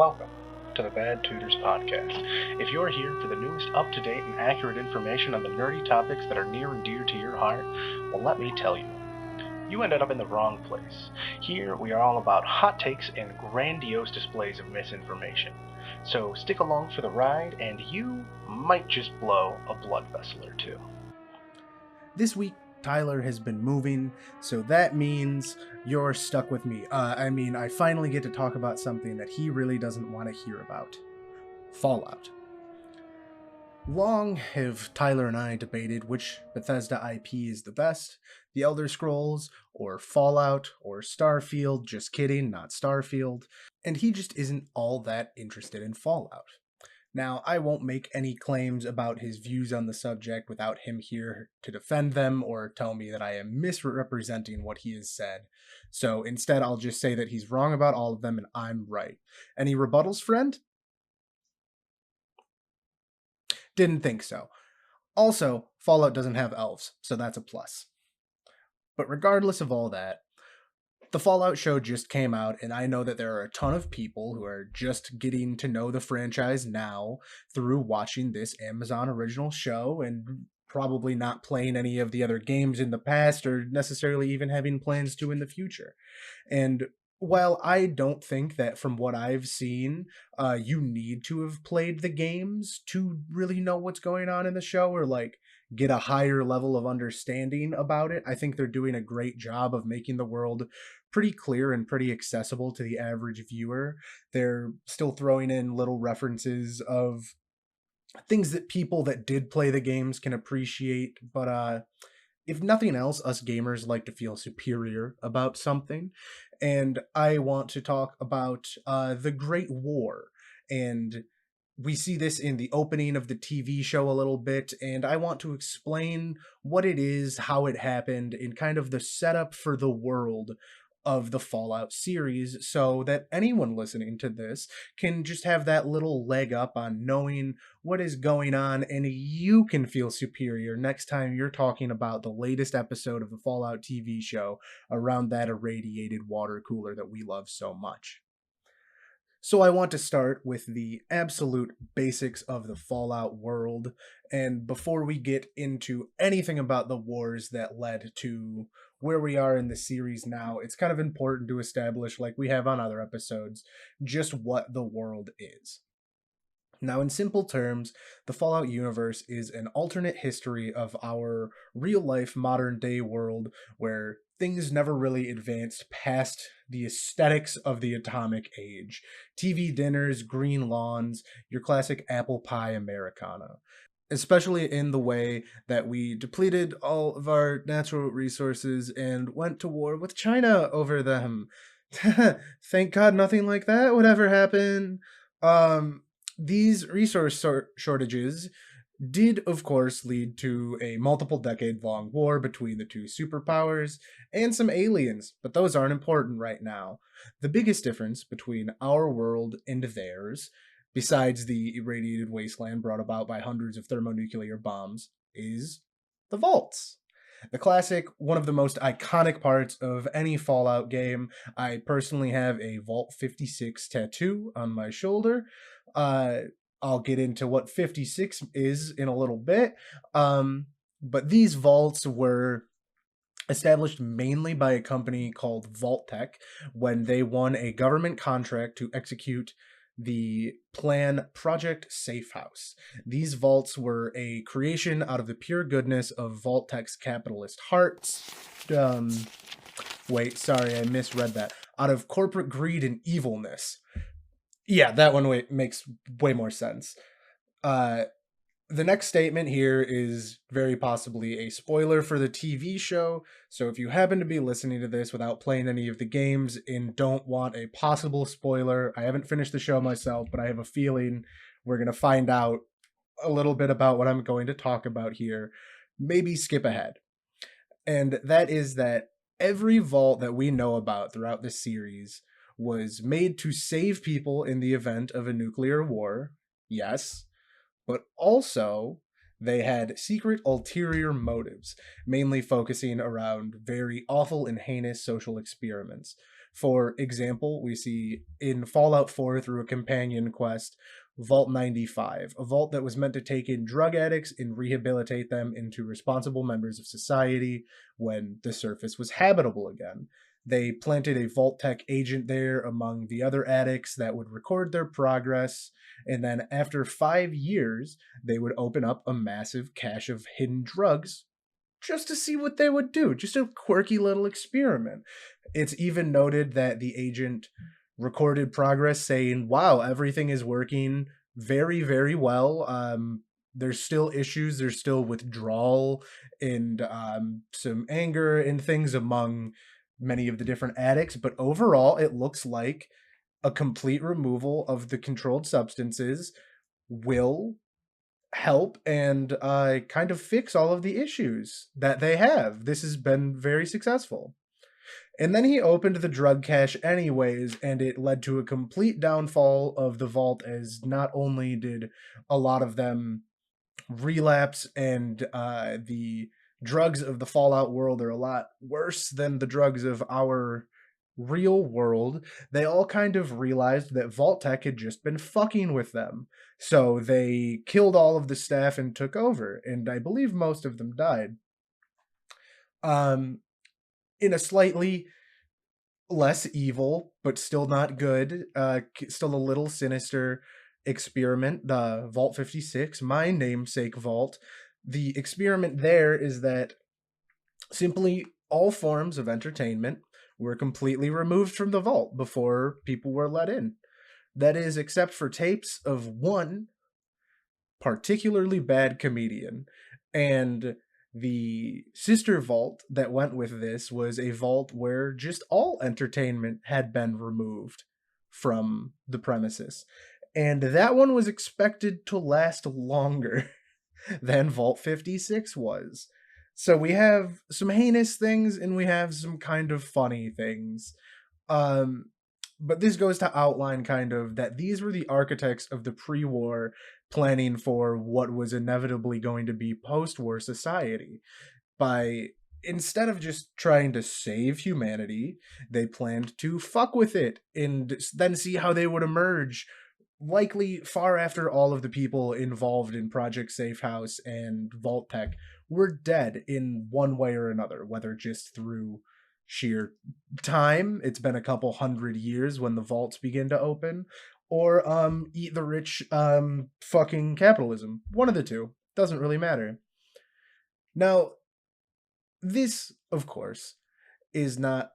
Welcome to the Bad Tutors Podcast. If you're here for the newest up-to-date and accurate information on the nerdy topics that are near and dear to your heart, well, let me tell you, you ended up in the wrong place. Here, we are all about hot takes and grandiose displays of misinformation. So stick along for the ride, and you might just blow a blood vessel or two. This week, Tyler has been moving, so that means you're stuck with me. I finally get to talk about something that he really doesn't want to hear about. Fallout. Long have Tyler and I debated which Bethesda IP is the best, The Elder Scrolls, or Fallout, or Starfield. Just kidding, not Starfield. And he just isn't all that interested in Fallout. Now, I won't make any claims about his views on the subject without him here to defend them or tell me that I am misrepresenting what he has said. So instead, I'll just say that he's wrong about all of them and I'm right. Any rebuttals, friend? Didn't think so. Also, Fallout doesn't have elves, so that's a plus. But regardless of all that, the Fallout show just came out, and I know that there are a ton of people who are just getting to know the franchise now through watching this Amazon original show and probably not playing any of the other games in the past or necessarily even having plans to in the future. And while I don't think that from what I've seen, you need to have played the games to really know what's going on in the show or like get a higher level of understanding about it, I think they're doing a great job of making the world pretty clear and pretty accessible to the average viewer. They're still throwing in little references of things that people that did play the games can appreciate, but if nothing else, us gamers like to feel superior about something. And I want to talk about the Great War. And we see this in the opening of the TV show a little bit. And I want to explain what it is, how it happened, and kind of the setup for the world of the Fallout series so that anyone listening to this can just have that little leg up on knowing what is going on and you can feel superior next time you're talking about the latest episode of the Fallout TV show around that irradiated water cooler that we love so much. So I want to start with the absolute basics of the Fallout world. And before we get into anything about the wars that led to where we are in the series now, it's kind of important to establish, like we have on other episodes, just what the world is. Now, in simple terms, the Fallout universe is an alternate history of our real life modern day world where things never really advanced past the aesthetics of the atomic age. TV dinners, green lawns, your classic apple pie Americana. Especially in the way that we depleted all of our natural resources and went to war with China over them. Thank God nothing like that would ever happen. These shortages did, of course, lead to a multiple decade long war between the two superpowers and some aliens, but those aren't important right now. The biggest difference between our world and theirs, besides the irradiated wasteland brought about by hundreds of thermonuclear bombs, is the vaults. The classic, one of the most iconic parts of any Fallout game. I personally have a Vault 56 tattoo on my shoulder. Uh, I'll get into what 56 is in a little bit. But these vaults were established mainly by a company called Vault Tech when they won a government contract to execute the plan Project Safe House. These vaults were a creation out of the pure goodness of Vault Tech's capitalist hearts. Wait, sorry, I misread that. Out of corporate greed and evilness. Yeah, that one makes way more sense. The next statement here is very possibly a spoiler for the TV show, so if you happen to be listening to this without playing any of the games and don't want a possible spoiler, I haven't finished the show myself, but I have a feeling we're going to find out a little bit about what I'm going to talk about here. Maybe skip ahead. And that is that every vault that we know about throughout this series was made to save people in the event of a nuclear war, yes, but also they had secret ulterior motives, mainly focusing around very awful and heinous social experiments. For example, we see in Fallout 4 through a companion quest, Vault 95, a vault that was meant to take in drug addicts and rehabilitate them into responsible members of society when the surface was habitable again. They planted a Vault Tech agent there among the other addicts that would record their progress, and then after 5 years, they would open up a massive cache of hidden drugs just to see what they would do. Just a quirky little experiment. It's even noted that the agent recorded progress saying, wow, everything is working very, very well. There's still issues, there's still withdrawal and some anger and things among many of the different addicts, but overall, it looks like a complete removal of the controlled substances will help and kind of fix all of the issues that they have. This has been very successful. And then he opened the drug cache anyways, and it led to a complete downfall of the vault, as not only did a lot of them relapse, and the drugs of the Fallout world are a lot worse than the drugs of our real world. They all kind of realized that Vault Tech had just been fucking with them. So they killed all of the staff and took over, and I believe most of them died. Um, in a slightly less evil, but still not good, still a little sinister experiment, the Vault 56, my namesake vault. The experiment there is that simply all forms of entertainment were completely removed from the vault before people were let in. That is, except for tapes of one particularly bad comedian. And the sister vault that went with this was a vault where just all entertainment had been removed from the premises. And that one was expected to last longer than Vault 56 was. So we have some heinous things and we have some kind of funny things. Um, but this goes to outline kind of that these were the architects of the pre-war planning for what was inevitably going to be post-war society. By instead of just trying to save humanity, they planned to fuck with it and then see how they would emerge, likely far after all of the people involved in Project Safe House and Vault Tech were dead in one way or another, whether just through sheer time, it's been a couple hundred years when the vaults begin to open, or eat the rich fucking capitalism. One of the two. Doesn't really matter. Now, this, of course, is not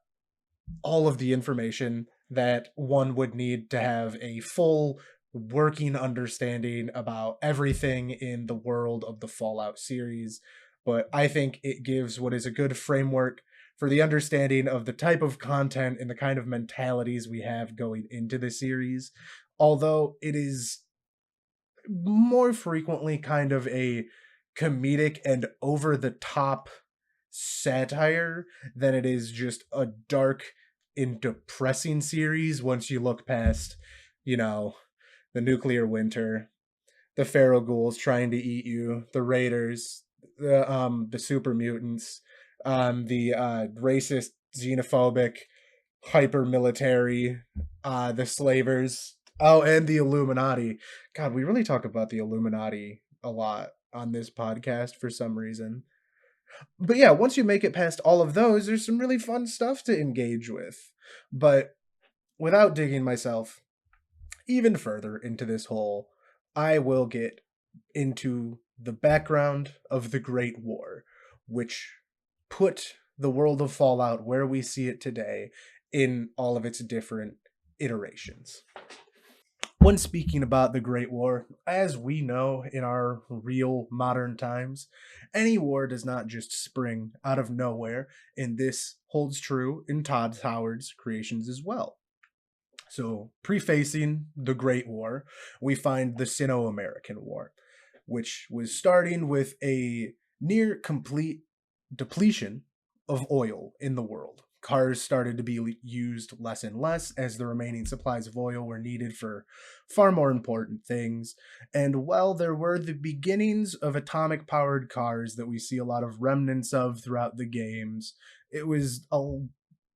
all of the information that one would need to have a full working understanding about everything in the world of the Fallout series, but I think it gives what is a good framework for the understanding of the type of content and the kind of mentalities we have going into the series. Although it is more frequently kind of a comedic and over the top satire than it is just a dark and depressing series once you look past, you know, the nuclear winter, the feral ghouls trying to eat you, the raiders, the super mutants, the racist, xenophobic, hyper military, the slavers. Oh, and the Illuminati. God, we really talk about the Illuminati a lot on this podcast for some reason. But yeah, once you make it past all of those, there's some really fun stuff to engage with. But without digging myself even further into this hole, I will get into the background of the Great War, which put the world of Fallout where we see it today in all of its different iterations. When speaking about the Great War, as we know in our real modern times, any war does not just spring out of nowhere, and this holds true in Todd Howard's creations as well. So, prefacing the Great War, we find the Sino American War, which was starting with a near complete depletion of oil in the world. Cars started to be used less and less as the remaining supplies of oil were needed for far more important things. And while there were the beginnings of atomic powered cars that we see a lot of remnants of throughout the games, it was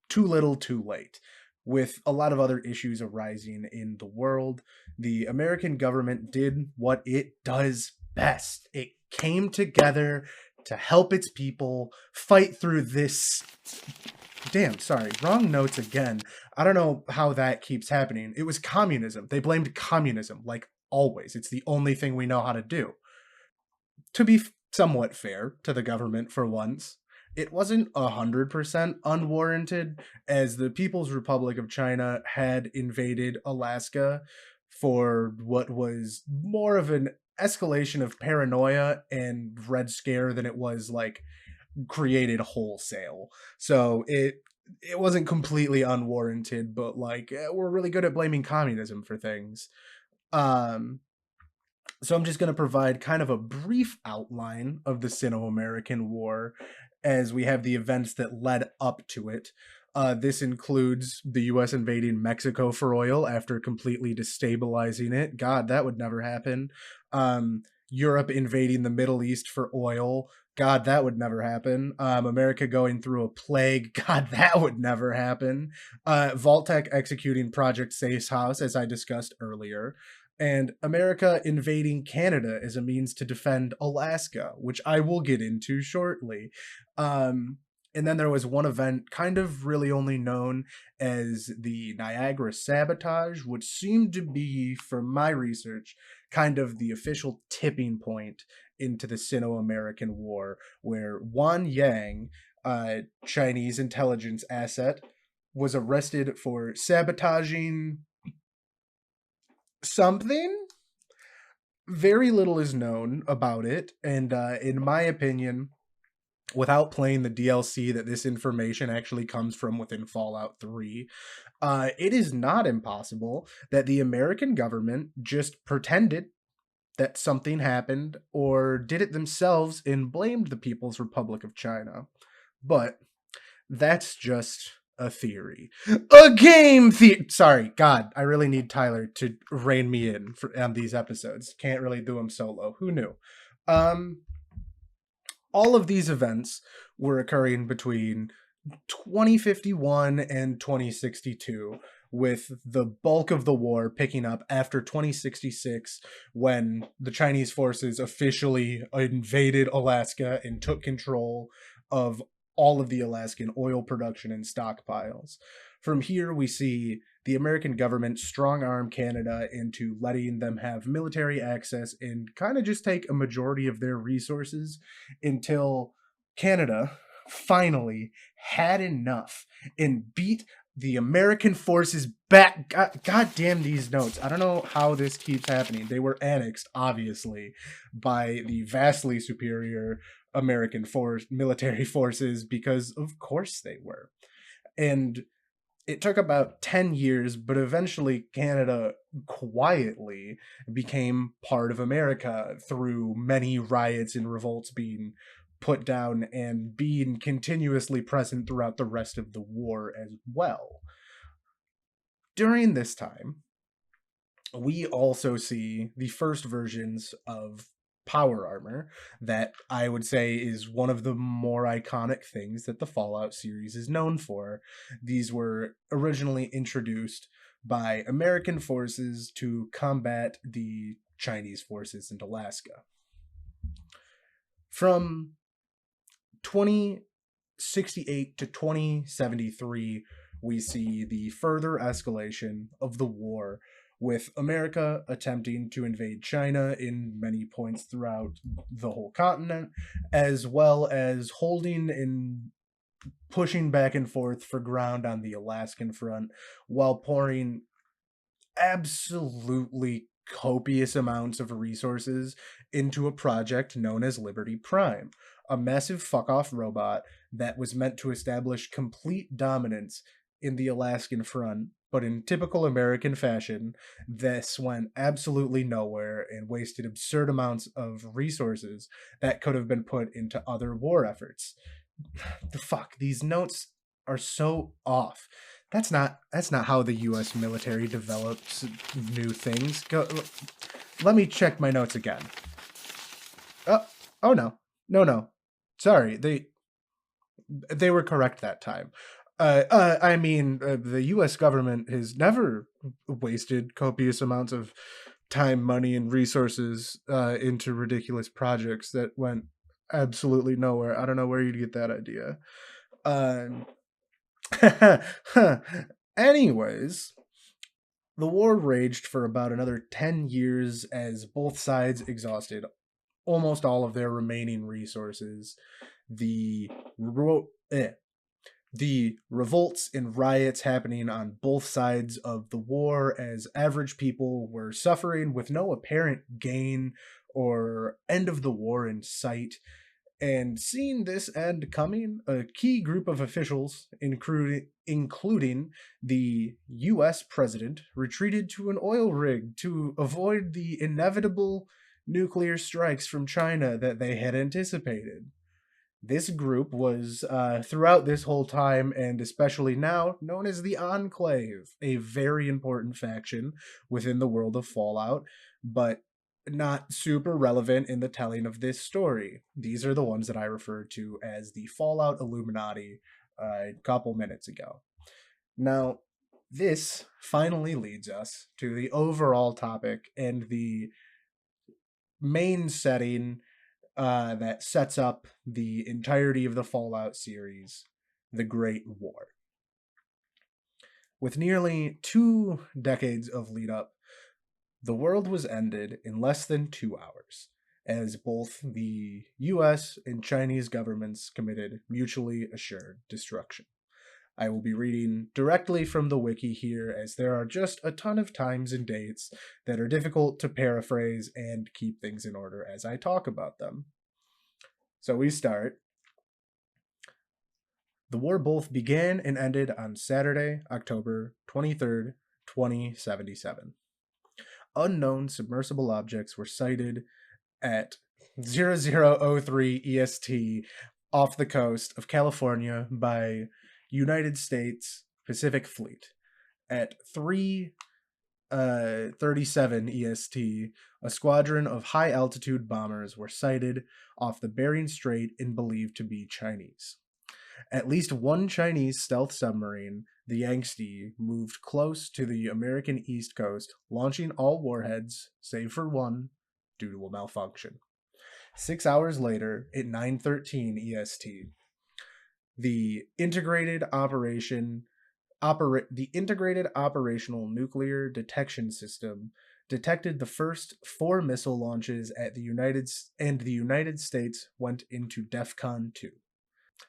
too little too late. with a lot of other issues arising in the world, the American government did what it does best. It came together to help its people fight through this. Damn, sorry, wrong notes again. I don't know how that keeps happening. It was communism. They blamed communism, like always. It's the only thing we know how to do. To be somewhat fair to the government for once, it wasn't 100% unwarranted, as the People's Republic of China had invaded Alaska for what was more of an escalation of paranoia and Red Scare than it was like created wholesale. So it wasn't completely unwarranted, but like we're really good at blaming communism for things. Um so I'm just going to provide kind of a brief outline of the Sino-American War as we have the events that led up to it. This includes the U.S. invading Mexico for oil after completely destabilizing it. God, that would never happen. Europe invading the Middle East for oil. God, that would never happen. America going through a plague. God, that would never happen. Vaultec executing Project Safe House, as I discussed earlier, and America invading Canada as a means to defend Alaska, which I will get into shortly. And then there was one event kind of really only known as the Niagara Sabotage, which seemed to be, from my research, kind of the official tipping point into the Sino-American War, where Wan Yang, a Chinese intelligence asset, was arrested for sabotaging something. Very little is known about it, and in my opinion, without playing the DLC that this information actually comes from within Fallout 3, it is not impossible that the American government just pretended that something happened or did it themselves and blamed the People's Republic of China. But that's just a theory. A game Sorry, God, I really need Tyler to rein me in on these episodes. Can't really do them solo. Who knew? Um, all of these events were occurring between 2051 and 2062, with the bulk of the war picking up after 2066 when the Chinese forces officially invaded Alaska and took control of all of the Alaskan oil production and stockpiles. From here, we see the American government strong arm Canada into letting them have military access and kind of just take a majority of their resources until Canada finally had enough and beat the American forces back. God damn these notes. I don't know how this keeps happening. They were annexed, obviously, by the vastly superior American military forces, because of course they were. And it took about 10 years, but eventually Canada quietly became part of America through many riots and revolts being put down and being continuously present throughout the rest of the war as well. During this time, we also see the first versions of power armor that I would say is one of the more iconic things that the Fallout series is known for. These were originally introduced by American forces to combat the Chinese forces in Alaska. From 2068 to 2073, we see the further escalation of the war, with America attempting to invade China in many points throughout the whole continent, as well as holding and pushing back and forth for ground on the Alaskan front, while pouring absolutely copious amounts of resources into a project known as Liberty Prime, a massive fuck-off robot that was meant to establish complete dominance in the Alaskan front. But in typical American fashion, this went absolutely nowhere and wasted absurd amounts of resources that could have been put into other war efforts. The fuck? These notes are so off. That's not how the US military develops new things. Let me check my notes again. Oh no. No. Sorry. They were correct that time. The U.S. government has never wasted copious amounts of time, money, and resources into ridiculous projects that went absolutely nowhere. I don't know where you'd get that idea. Um, Anyways, the war raged for about another 10 years as both sides exhausted almost all of their remaining resources. The the revolts and riots happening on both sides of the war as average people were suffering with no apparent gain or end of the war in sight. And seeing this end coming, a key group of officials, including the US president, retreated to an oil rig to avoid the inevitable nuclear strikes from China that they had anticipated. This group was, throughout this whole time, and especially now, known as the Enclave, a very important faction within the world of Fallout, but not super relevant in the telling of this story. These are the ones that I referred to as the Fallout Illuminati a couple minutes ago. Now, this finally leads us to the overall topic and the main setting that sets up the entirety of the Fallout series, the Great War. With nearly 2 decades of lead up, the world was ended in less than 2 hours, as both the US and Chinese governments committed mutually assured destruction. I will be reading directly from the wiki here, as there are just a ton of times and dates that are difficult to paraphrase and keep things in order as I talk about them. So we start. The war both began and ended on Saturday, October 23rd, 2077. Unknown submersible objects were sighted at 0003 EST off the coast of California by United States Pacific Fleet. At 3:37 EST, a squadron of high-altitude bombers were sighted off the Bering Strait and believed to be Chinese. At least one Chinese stealth submarine, the Yangtze, moved close to the American East Coast, launching all warheads, save for one, due to a malfunction. 6 hours later, at 9:13 EST, the integrated operational nuclear detection system detected the first 4 missile launches at the United States went into DEFCON 2.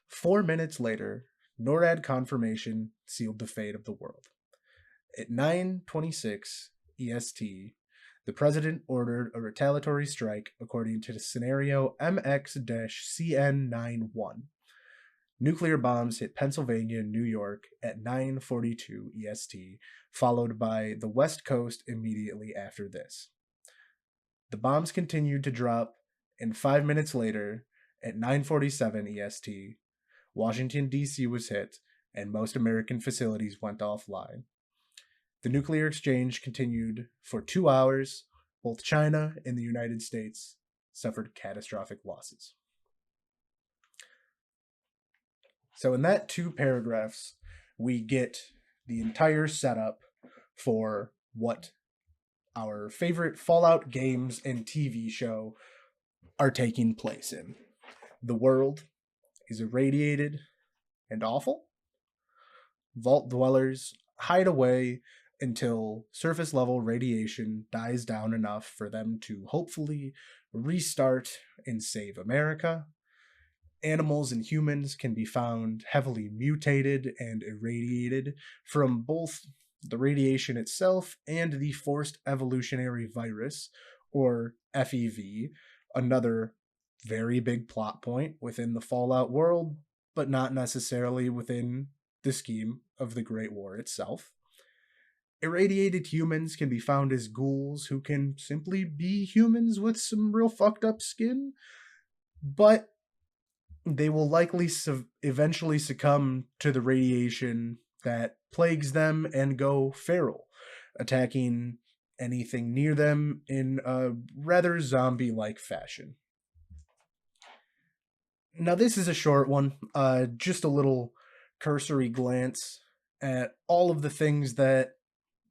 4 minutes later, NORAD confirmation sealed the fate of the world. At 9:26 EST, the president ordered a retaliatory strike according to the scenario MX-CN91. Nuclear bombs hit Pennsylvania and New York at 9:42 EST, followed by the West Coast immediately after this. The bombs continued to drop, and 5 minutes later, at 9:47 EST, Washington, D.C. was hit, and most American facilities went offline. The nuclear exchange continued for 2 hours. Both China and the United States suffered catastrophic losses. So, in that 2 paragraphs, we get the entire setup for what our favorite Fallout games and TV show are taking place in. The world is irradiated and awful. Vault dwellers hide away until surface level radiation dies down enough for them to hopefully restart and save America. Animals and humans can be found heavily mutated and irradiated from both the radiation itself and the forced evolutionary virus, or FEV, another very big plot point within the Fallout world, but not necessarily within the scheme of the Great War itself. Irradiated humans can be found as ghouls who can simply be humans with some real fucked up skin, but they will likely eventually succumb to the radiation that plagues them and go feral, attacking anything near them in a rather zombie-like fashion. Now, this is a short one, just a little cursory glance at all of the things that,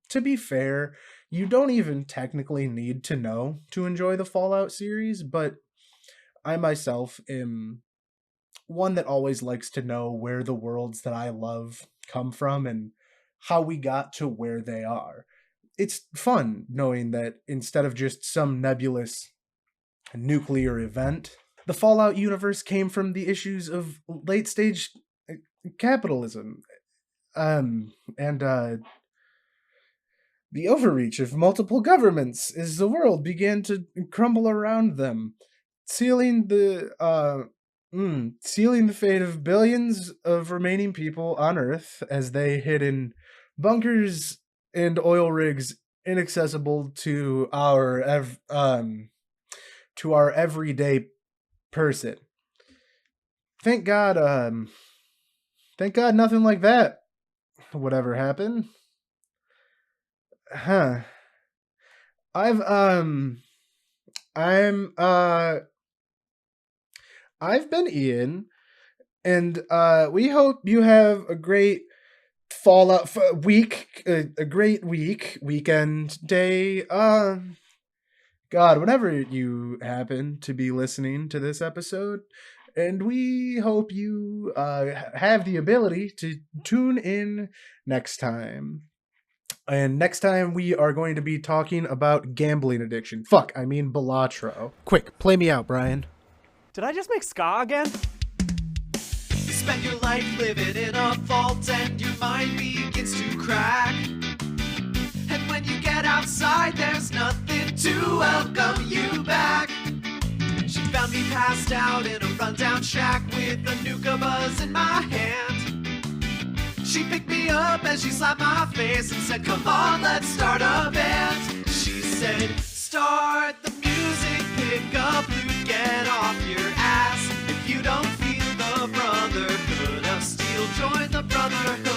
to be fair, you don't even technically need to know to enjoy the Fallout series, but I myself am one that always likes to know where the worlds that I love come from and how we got to where they are. It's fun knowing that instead of just some nebulous nuclear event, the Fallout universe came from the issues of late stage capitalism, and the overreach of multiple governments as the world began to crumble around them, sealing the sealing the fate of billions of remaining people on Earth as they hid in bunkers and oil rigs inaccessible to our everyday person. Thank God, nothing like that would ever happen. Huh. I've I'm I've been Ian, and we hope you have a great Fallout week, a great weekend, day. God, whenever you happen to be listening to this episode, and we hope you have the ability to tune in next time. And next time we are going to be talking about gambling addiction. Fuck, I mean Balatro. Quick, play me out, Brian. Did I just make ska again? You spend your life living in a vault and your mind begins to crack. And when you get outside, there's nothing to welcome you back. She found me passed out in a rundown shack with a nuka buzz in my hand. She picked me up as she slapped my face and said, "Come on, let's start a band." She said, "Start the music, pick up loot, get off your ass. If you don't feel the brotherhood of steel, join the brotherhood